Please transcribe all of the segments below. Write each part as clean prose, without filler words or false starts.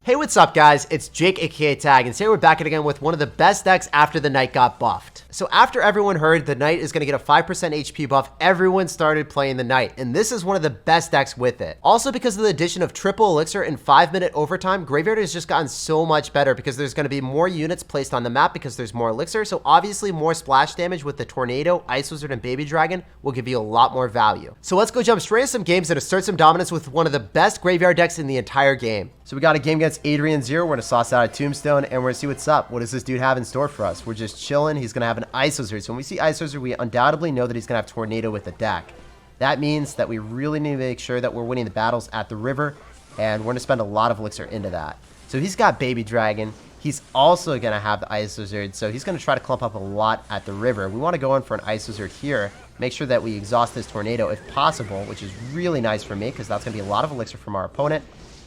Hey, what's up guys? It's Jake aka Tag, and today we're back again with one of the best decks after the Knight got buffed. So after everyone heard the Knight is going to get a 5% HP buff, everyone started playing the Knight, and this is one of the best decks with it. Also, because of the addition of triple elixir and 5-minute overtime, Graveyard has just gotten so much better because there's going to be more units placed on the map because there's more elixir, so obviously more splash damage with the Tornado, Ice Wizard, and Baby Dragon will give you a lot more value. So let's go jump straight into some games and assert some dominance with one of the best Graveyard decks in the entire game. So we got a game against Adrian 0. We're going to sauce out a Tombstone, and we're going to see what's up. What does this dude have in store for us? We're just chilling. He's going to have an Ice Wizard. So when we see Ice Wizard, we undoubtedly know that he's going to have Tornado with the deck. That means that we really need to make sure that we're winning the battles at the river, and we're going to spend a lot of elixir into that. So he's got Baby Dragon. He's also going to have the Ice Wizard, so he's going to try to clump up a lot at the river. We want to go in for an Ice Wizard here. Make sure that we exhaust this Tornado if possible, which is really nice for me because that's going to be a lot of elixir from our opponent.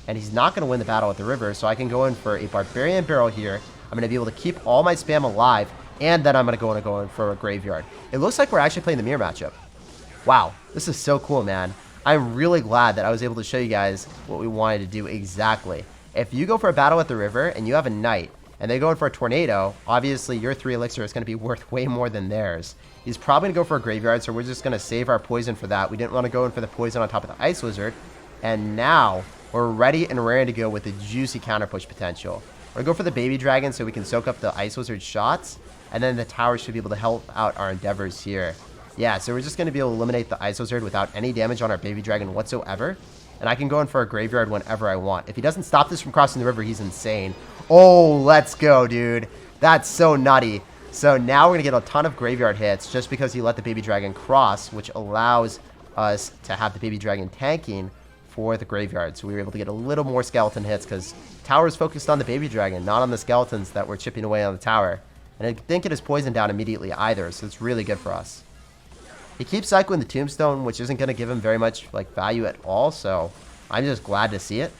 And he's not going to win the battle at the river, so I can go in for a Barbarian Barrel here. I'm going to be able to keep all my spam alive, and then I'm going to go in for a Graveyard. It looks like we're actually playing the mirror matchup. Wow, this is so cool, man. I'm really glad that I was able to show you guys what we wanted to do exactly. If you go for a battle at the river, and you have a Knight, and they go in for a Tornado, obviously your 3 elixir is going to be worth way more than theirs. He's probably going to go for a Graveyard, so we're just going to save our poison for that. We didn't want to go in for the poison on top of the Ice Wizard, and now we're ready and raring to go with the juicy counter push potential. We're going to go for the Baby Dragon so we can soak up the Ice Wizard shots, and then the tower should be able to help out our endeavors here. Yeah, so we're just going to be able to eliminate the Ice Wizard without any damage on our Baby Dragon whatsoever, and I can go in for a Graveyard whenever I want. If he doesn't stop this from crossing the river, he's insane. Oh, let's go, dude. That's so nutty. So now we're going to get a ton of Graveyard hits just because he let the Baby Dragon cross, which allows us to have the Baby Dragon tanking for the Graveyard. So we were able to get a little more skeleton hits because tower is focused on the Baby Dragon, not on the skeletons that were chipping away on the tower. And it didn't get his poison down immediately either, so it's really good for us. He keeps cycling the Tombstone, which isn't going to give him very much value at all, so I'm just glad to see it.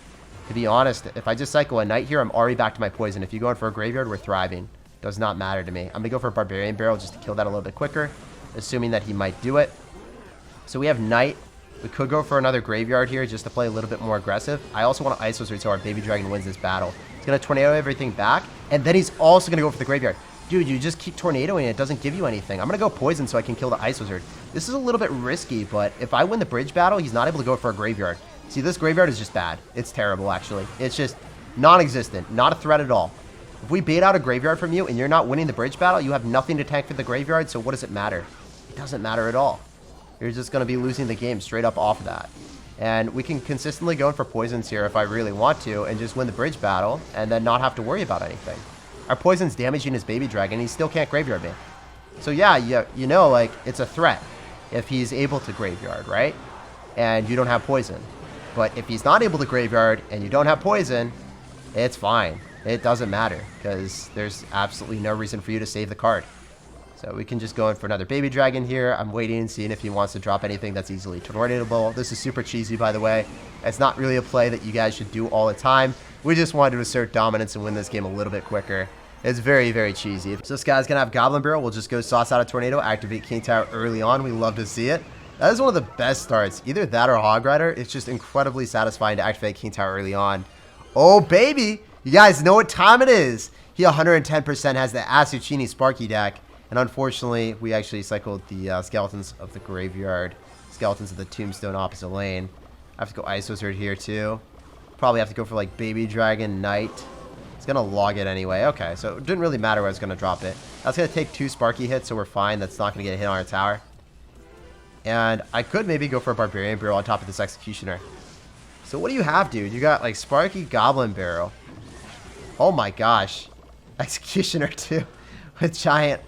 To be honest, if I just cycle a Knight here, I'm already back to my poison. If you go in for a Graveyard, we're thriving. Does not matter to me. I'm going to go for a Barbarian Barrel just to kill that a little bit quicker, assuming that he might do it. So we have Knight. We could go for another Graveyard here just to play a little bit more aggressive. I also want to Ice Wizard so our Baby Dragon wins this battle. He's going to Tornado everything back, and then he's also going to go for the Graveyard. Dude, you just keep Tornadoing it. It doesn't give you anything. I'm going to go Poison so I can kill the Ice Wizard. This is a little bit risky, but if I win the bridge battle, he's not able to go for a Graveyard. See, this Graveyard is just bad. It's terrible, actually. It's just non-existent. Not a threat at all. If we bait out a Graveyard from you and you're not winning the bridge battle, you have nothing to tank for the Graveyard, so what does it matter? It doesn't matter at all. You're just going to be losing the game straight up off of that. And we can consistently go in for poisons here if I really want to and just win the bridge battle and then not have to worry about anything. Our poison's damaging his Baby Dragon. He still can't Graveyard me. So yeah, you know, it's a threat if he's able to Graveyard, right? And you don't have poison. But if he's not able to Graveyard and you don't have poison, it's fine. It doesn't matter because there's absolutely no reason for you to save the card. So we can just go in for another Baby Dragon here. I'm waiting and seeing if he wants to drop anything that's easily tornadable. This is super cheesy, by the way. It's not really a play that you guys should do all the time. We just wanted to assert dominance and win this game a little bit quicker. It's very, very cheesy. So this guy's going to have Goblin Barrel. We'll just go sauce out a Tornado, activate King Tower early on. We love to see it. That is one of the best starts. Either that or Hog Rider. It's just incredibly satisfying to activate King Tower early on. Oh, baby. You guys know what time it is. He 110% has the Asuchini Sparky deck. And unfortunately, we actually cycled the Skeletons of the Graveyard. Skeletons of the Tombstone opposite lane. I have to go Ice Wizard here too. Probably have to go for Baby Dragon Knight. It's going to log it anyway. Okay, so it didn't really matter where I was going to drop it. That's going to take 2 Sparky hits, so we're fine. That's not going to get a hit on our tower. And I could maybe go for a Barbarian Barrel on top of this Executioner. So what do you have, dude? You got Sparky Goblin Barrel. Oh my gosh. Executioner too. With Giant.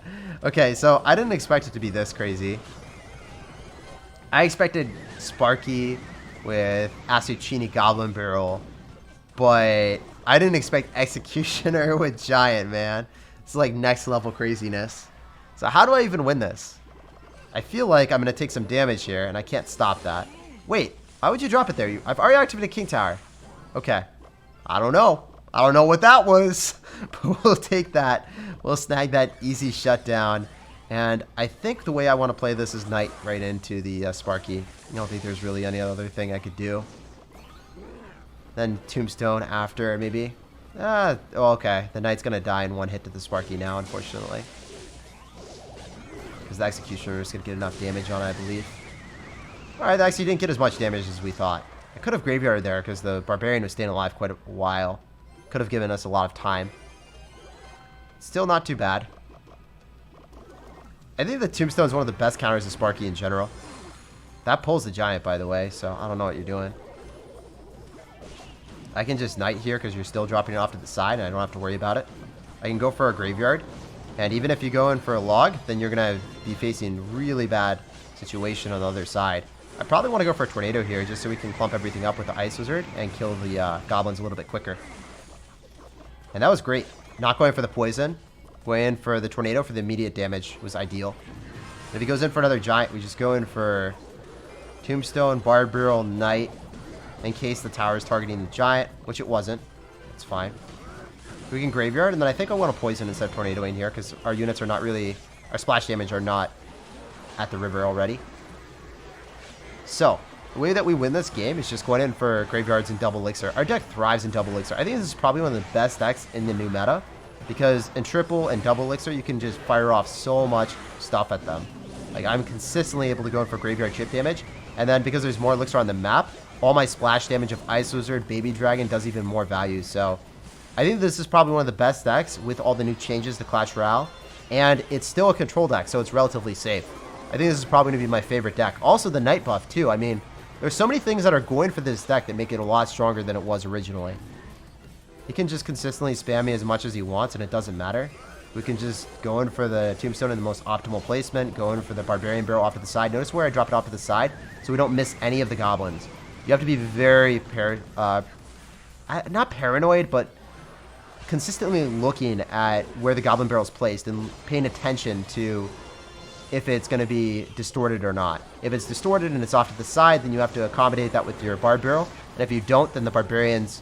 Okay, so I didn't expect it to be this crazy. I expected Sparky with Asuchini Goblin Barrel, but I didn't expect Executioner with Giant, man. It's next level craziness. So how do I even win this? I feel like I'm going to take some damage here, and I can't stop that. Wait, why would you drop it there? I've already activated King Tower. Okay. I don't know. I don't know what that was, but we'll take that. We'll snag that easy shutdown. And I think the way I want to play this is Knight right into the Sparky. I don't think there's really any other thing I could do. Then Tombstone after, maybe. Oh, okay. The Knight's going to die in one hit to the Sparky now, unfortunately. Because the Executioner is going to get enough damage on it, I believe. Alright, they actually didn't get as much damage as we thought. I could have Graveyard there because the Barbarian was staying alive quite a while. Could have given us a lot of time. Still not too bad. I think the Tombstone is one of the best counters to Sparky in general. That pulls the Giant, by the way, so I don't know what you're doing. I can just Knight here because you're still dropping it off to the side and I don't have to worry about it. I can go for a Graveyard. And even if you go in for a Log, then you're going to be facing really bad situation on the other side. I probably want to go for a Tornado here just so we can clump everything up with the Ice Wizard and kill the Goblins a little bit quicker. And that was great. Not going for the Poison. Going in for the Tornado for the immediate damage was ideal. And if he goes in for another Giant, we just go in for Tombstone, Bard Barrel, Knight, in case the tower is targeting the Giant, which it wasn't. It's fine. We can Graveyard, and then I think I want to Poison instead of Tornadoing here, because our units are not really... Our splash damage are not at the river already. So, the way that we win this game is just going in for Graveyards and Double Elixir. Our deck thrives in Double Elixir. I think this is probably one of the best decks in the new meta, because in Triple and Double Elixir, you can just fire off so much stuff at them. Like, I'm consistently able to go in for Graveyard chip damage, and then because there's more Elixir on the map, all my splash damage of Ice Wizard, Baby Dragon does even more value. So I think this is probably one of the best decks with all the new changes to Clash Royale. And it's still a control deck, so it's relatively safe. I think this is probably going to be my favorite deck. Also the Knight buff too. I mean, there's so many things that are going for this deck that make it a lot stronger than it was originally. He can just consistently spam me as much as he wants and it doesn't matter. We can just go in for the Tombstone in the most optimal placement, go in for the Barbarian Barrel off to the side. Notice where I drop it off to the side so we don't miss any of the Goblins. You have to be very, not paranoid, but consistently looking at where the Goblin Barrel is placed and paying attention to if it's going to be distorted or not. If it's distorted and it's off to the side, then you have to accommodate that with your Bard Barrel. And if you don't, then the Barbarians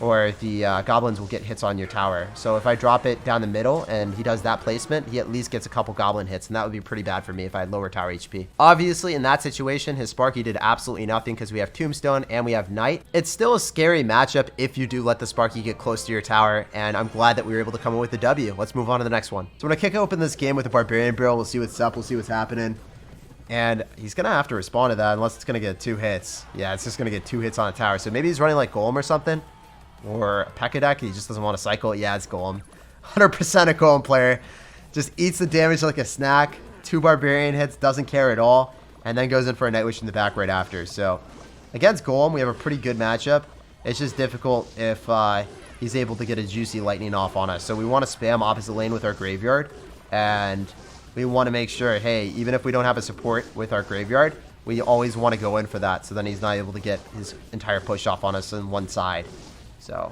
or the Goblins will get hits on your tower. So if I drop it down the middle and he does that placement, he at least gets a couple Goblin hits, and that would be pretty bad for me if I had lower tower HP. Obviously, in that situation, his Sparky did absolutely nothing because we have Tombstone and we have Knight. It's still a scary matchup if you do let the Sparky get close to your tower, and I'm glad that we were able to come in with the W. Let's move on to the next one. So when I kick open this game with the Barbarian Barrel, we'll see what's up, we'll see what's happening. And he's going to have to respond to that unless it's going to get 2 hits. Yeah, it's just going to get 2 hits on the tower. So maybe he's running like Golem or something. Or a P.E.K.K.A deck, he just doesn't want to cycle. Yeah, it's Golem. 100% a Golem player. Just eats the damage like a snack. 2 Barbarian hits, doesn't care at all. And then goes in for a Night Witch in the back right after. So, against Golem, we have a pretty good matchup. It's just difficult if he's able to get a juicy lightning off on us. So we want to spam opposite lane with our Graveyard. And we want to make sure, hey, even if we don't have a support with our Graveyard, we always want to go in for that. So then he's not able to get his entire push off on us on one side. So,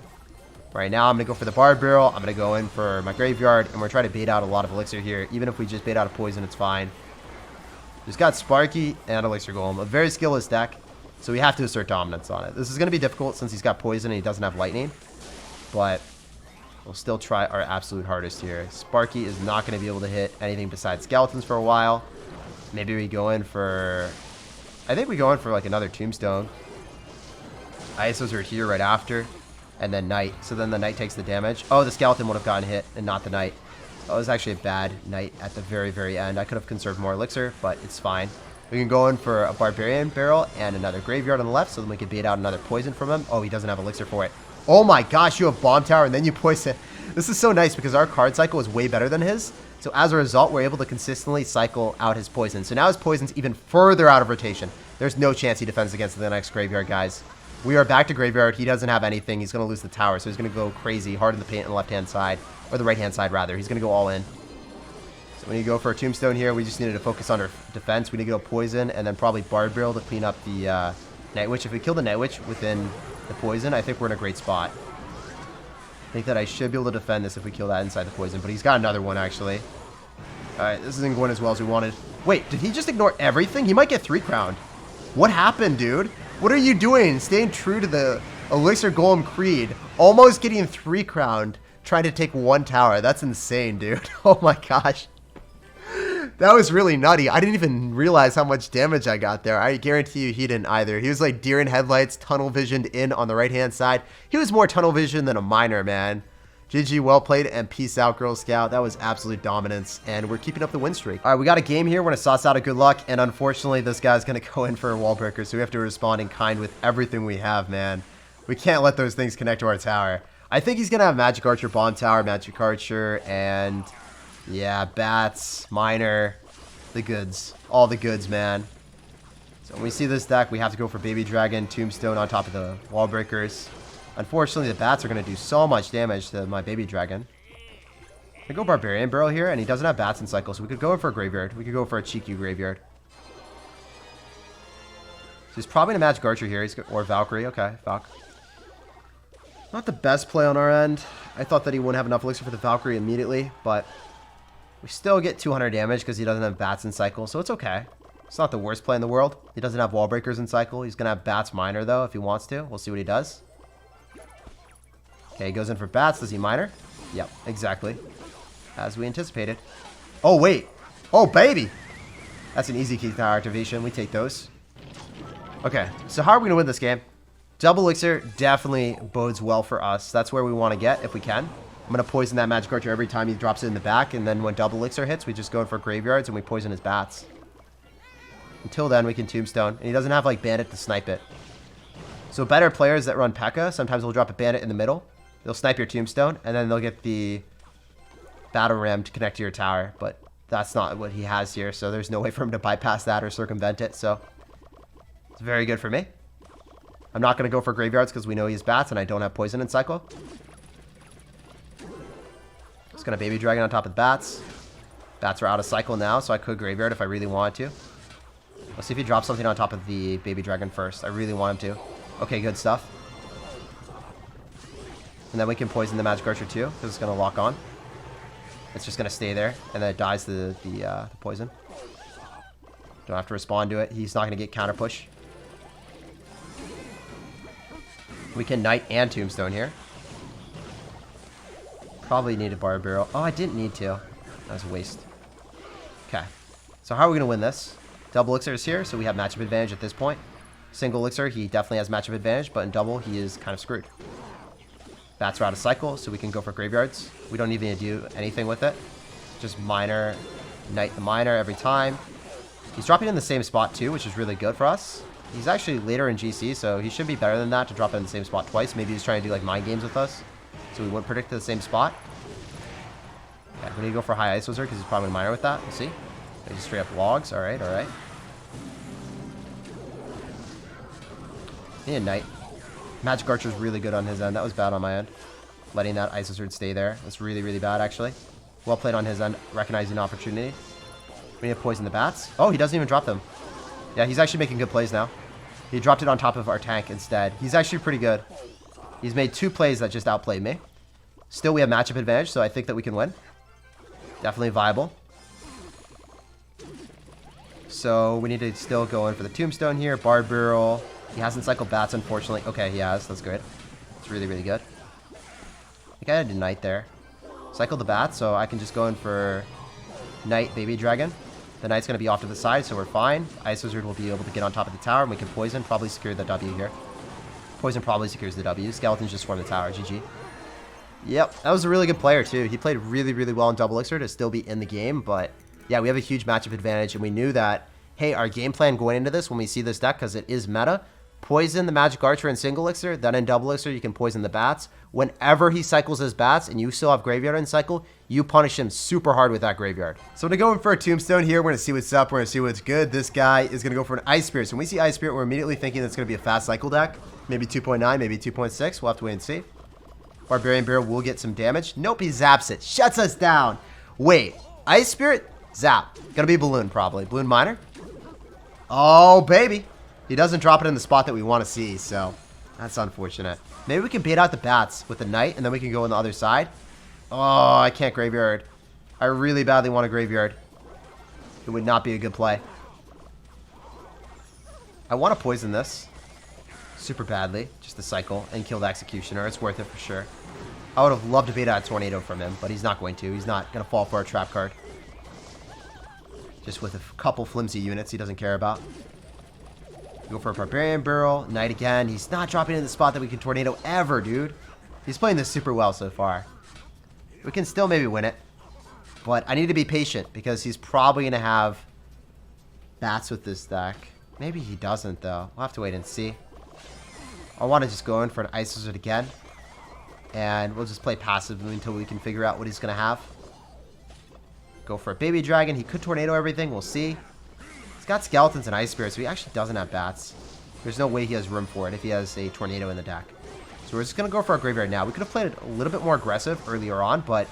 right now I'm going to go for the Bard Barrel, I'm going to go in for my Graveyard, and we're trying to bait out a lot of Elixir here. Even if we just bait out a Poison, it's fine. Just got Sparky and Elixir Golem. A very skillless deck, so we have to assert dominance on it. This is going to be difficult since he's got Poison and he doesn't have Lightning, but we'll still try our absolute hardest here. Sparky is not going to be able to hit anything besides Skeletons for a while. Maybe we go in for... I think we go in for like another Tombstone. Isos are here right after. And then Knight. So then the Knight takes the damage. Oh, the Skeleton would have gotten hit and not the Knight. That was actually a bad Knight at the very, very end. I could have conserved more Elixir, but it's fine. We can go in for a Barbarian Barrel and another Graveyard on the left, so then we can bait out another Poison from him. Oh, he doesn't have Elixir for it. Oh my gosh, you have Bomb Tower and then you Poison. This is so nice because our card cycle is way better than his. So as a result, we're able to consistently cycle out his Poison. So now his Poison's even further out of rotation. There's no chance he defends against the next Graveyard, guys. We are back to Graveyard. He doesn't have anything. He's going to lose the tower, so he's going to go crazy, hard in the paint on the left-hand side, or the right-hand side, rather. He's going to go all in. So when you go for a Tombstone here, we just needed to focus on our defense. We need to go Poison, and then probably Bard Barrel to clean up the Night Witch. If we kill the Night Witch within the Poison, I think we're in a great spot. I think that I should be able to defend this if we kill that inside the Poison, but he's got another one, actually. Alright, this isn't going as well as we wanted. Wait, did he just ignore everything? He might get 3-crowned. What happened, dude? What are you doing? Staying true to the Elixir Golem Creed. Almost getting 3-crowned. Trying to take 1 tower. That's insane, dude. Oh my gosh. That was really nutty. I didn't even realize how much damage I got there. I guarantee you he didn't either. He was like deer in headlights, tunnel visioned in on the right-hand side. He was more tunnel vision than a miner, man. GG, well played, and peace out, Girl Scout. That was absolute dominance, and we're keeping up the win streak. All right, we got a game here. We're going to sauce out a good luck, and unfortunately, this guy's going to go in for a wall breaker, so we have to respond in kind with everything we have, man. We can't let those things connect to our tower. I think he's going to have Magic Archer, Bomb Tower, Magic Archer, and yeah, Bats, Miner, the goods. All the goods, man. So when we see this deck, we have to go for Baby Dragon, Tombstone on top of the wall breakers. Unfortunately, the bats are going to do so much damage to my Baby Dragon. I go Barbarian Barrel here, and he doesn't have bats in cycle, so we could go in for a Graveyard. We could go for a cheeky Graveyard. So he's probably going to Magic Archer here, or Valkyrie. Okay, Valk. Not the best play on our end. I thought that he wouldn't have enough elixir for the Valkyrie immediately, but we still get 200 damage because he doesn't have bats in cycle, so it's okay. It's not the worst play in the world. He doesn't have wall breakers in cycle. He's going to have bats Miner, though, if he wants to. We'll see what he does. Okay, he goes in for bats. Does he miner? Yep, exactly. As we anticipated. Oh, wait. Oh, baby. That's an easy key tower activation. We take those. Okay, so how are we going to win this game? Double Elixir definitely bodes well for us. That's where we want to get if we can. I'm going to poison that Magic Archer every time he drops it in the back. And then when Double Elixir hits, we just go in for Graveyards and we poison his bats. Until then, we can Tombstone. And he doesn't have, like, Bandit to snipe it. So better players that run P.E.K.K.A. sometimes will drop a Bandit in the middle. They'll snipe your Tombstone, and then they'll get the Battle Ram to connect to your tower. But that's not what he has here, so there's no way for him to bypass that or circumvent it. So it's very good for me. I'm not going to go for Graveyards because we know he has bats, and I don't have poison in cycle. Just going to Baby Dragon on top of the bats. Bats are out of cycle now, so I could Graveyard if I really wanted to. Let's see if he drops something on top of the Baby Dragon first. I really want him to. Okay, good stuff. And then we can poison the Magic Archer too, because it's going to lock on. It's just going to stay there, and then it dies the poison. Don't have to respond to it. He's not going to get counter push. We can Knight and Tombstone here. Probably need a Bar Barrel. Oh, I didn't need to. That was a waste. Okay. So how are we going to win this? Double Elixir is here, so we have matchup advantage at this point. Single Elixir, he definitely has matchup advantage, but in double, he is kind of screwed. Bats are out of cycle, so we can go for Graveyards. We don't even need to do anything with it. Just Miner, Knight the Miner every time. He's dropping in the same spot too, which is really good for us. He's actually later in GC, so he should be better than that to drop in the same spot twice. Maybe he's trying to do like mind games with us, so we wouldn't predict the same spot. Okay, we need to go for High Ice Wizard because he's probably going to Miner with that. We'll see. They just straight up logs. All right, all right. Need a Knight. Magic Archer's really good on his end. That was bad on my end. Letting that Ice Wizard stay there. That's really, really bad, actually. Well played on his end. Recognizing opportunity. We need to poison the bats. Oh, he doesn't even drop them. Yeah, he's actually making good plays now. He dropped it on top of our tank instead. He's actually pretty good. He's made 2 plays that just outplayed me. Still, we have matchup advantage, so I think that we can win. Definitely viable. So, we need to still go in for the Tombstone here. Bard Barrel. He hasn't cycled bats, unfortunately. Okay, he has. That's good. It's really, really good. I think I had a Knight there. Cycle the bats, so I can just go in for Knight, Baby Dragon. The Knight's going to be off to the side, so we're fine. Ice Wizard will be able to get on top of the tower, and we can poison. Probably secure the W here. Poison probably secures the W. Skeletons just swarm the tower. GG. Yep, that was a really good player, too. He played really, really well in Double Elixir to still be in the game, but yeah, we have a huge matchup advantage, and we knew that, hey, our game plan going into this when we see this deck, because it is meta, poison the Magic Archer in Single Elixir, then in Double Elixir, you can poison the bats. Whenever he cycles his bats and you still have Graveyard in cycle, you punish him super hard with that Graveyard. So I'm going to go in for a Tombstone here. We're going to see what's up. We're going to see what's good. This guy is going to go for an Ice Spirit. So when we see Ice Spirit, we're immediately thinking that's going to be a fast cycle deck. Maybe 2.9, maybe 2.6. We'll have to wait and see. Barbarian Barrel will get some damage. Nope, he zaps it. Shuts us down. Wait, Ice Spirit? Zap. Going to be Balloon probably. Balloon Miner? Oh, baby. He doesn't drop it in the spot that we want to see, so that's unfortunate. Maybe we can bait out the bats with the Knight, and then we can go on the other side. Oh, I can't Graveyard. I really badly want a Graveyard. It would not be a good play. I want to poison this super badly, just to cycle and kill the Executioner. It's worth it for sure. I would have loved to bait out a Tornado from him, but he's not going to. He's not going to fall for a trap card. Just with a couple flimsy units he doesn't care about. Go for a Barbarian Barrel. Knight again. He's not dropping in the spot that we can tornado ever, dude. He's playing this super well so far. We can still maybe win it. But I need to be patient because he's probably going to have bats with this deck. Maybe he doesn't, though. We'll have to wait and see. I want to just go in for an Ice Wizard again. And we'll just play passively until we can figure out what he's going to have. Go for a Baby Dragon. He could tornado everything. We'll see. He's got Skeletons and Ice Spirits, so he actually doesn't have bats. There's no way he has room for it if he has a tornado in the deck. So we're just going to go for our graveyard now. We could have played it a little bit more aggressive earlier on, but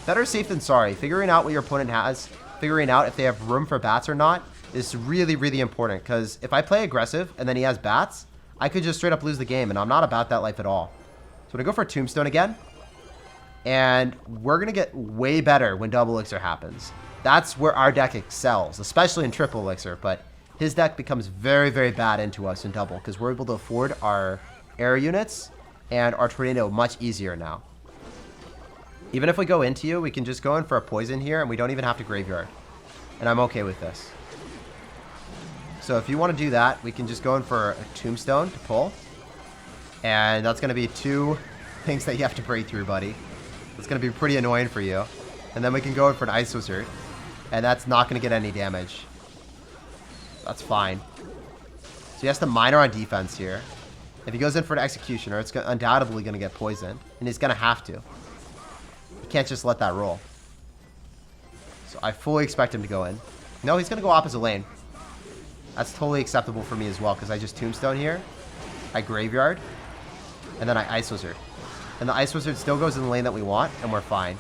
better safe than sorry. Figuring out what your opponent has, figuring out if they have room for bats or not, is really, really important. Because if I play aggressive and then he has bats, I could just straight up lose the game, and I'm not about that life at all. So we're going to go for a Tombstone again. And we're going to get way better when Double Elixir happens. That's where our deck excels, especially in Triple Elixir. But his deck becomes very, very bad into us in Double because we're able to afford our air units and our tornado much easier now. Even if we go into you, we can just go in for a poison here and we don't even have to graveyard. And I'm okay with this. So if you want to do that, we can just go in for a Tombstone to pull. And that's going to be 2 things that you have to break through, buddy. It's going to be pretty annoying for you. And then we can go in for an Ice Wizard. And that's not going to get any damage. That's fine. So he has to minor on defense here. If he goes in for an Executioner, it's undoubtedly going to get poisoned. And he's going to have to. You can't just let that roll. So I fully expect him to go in. No, he's going to go opposite lane. That's totally acceptable for me as well, because I just Tombstone here. I Graveyard. And then I Ice Wizard. And the Ice Wizard still goes in the lane that we want, and we're fine.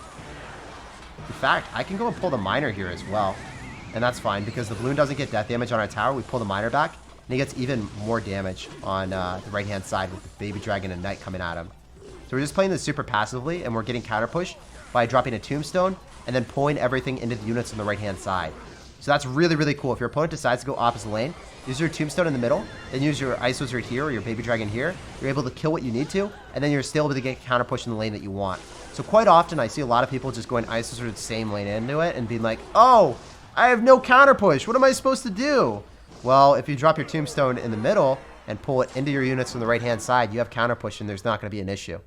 In fact, I can go and pull the Miner here as well. And that's fine, because the Balloon doesn't get death damage on our tower. We pull the Miner back, and he gets even more damage on the right-hand side with the Baby Dragon and Knight coming at him. So we're just playing this super passively, and we're getting counter-pushed by dropping a Tombstone and then pulling everything into the units on the right-hand side. So that's really, really cool. If your opponent decides to go opposite lane, use your Tombstone in the middle, then use your Ice Wizard here or your Baby Dragon here. You're able to kill what you need to, and then you're still able to get counter-pushed in the lane that you want. So quite often, I see a lot of people just going Ice Wizard same lane into it and being like, oh, I have no counter-push. What am I supposed to do? Well, if you drop your Tombstone in the middle and pull it into your units on the right-hand side, you have counter-push, and there's not going to be an issue.